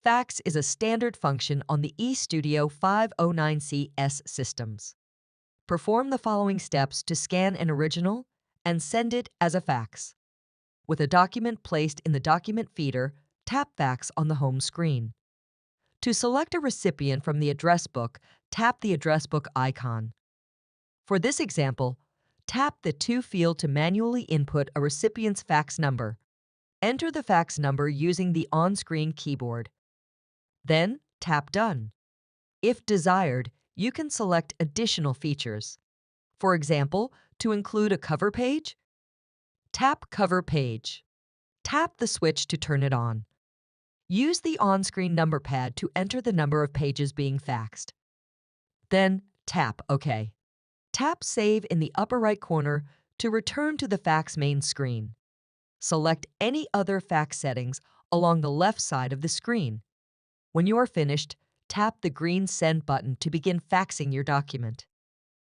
Fax is a standard function on the STUDIO509CS systems. Perform the following steps to scan an original and send it as a fax. With a document placed in the document feeder, tap Fax on the home screen. To select a recipient from the address book, tap the address book icon. For this example, tap the To field to manually input a recipient's fax number. Enter the fax number using the on-screen keyboard. Then tap Done. If desired, you can select additional features. For example, to include a cover page, tap Cover Page. Tap the switch to turn it on. Use the on-screen number pad to enter the number of pages being faxed. Then tap OK. Tap Save in the upper right corner to return to the fax main screen. Select any other fax settings along the left side of the screen. When you are finished, tap the green Send button to begin faxing your document.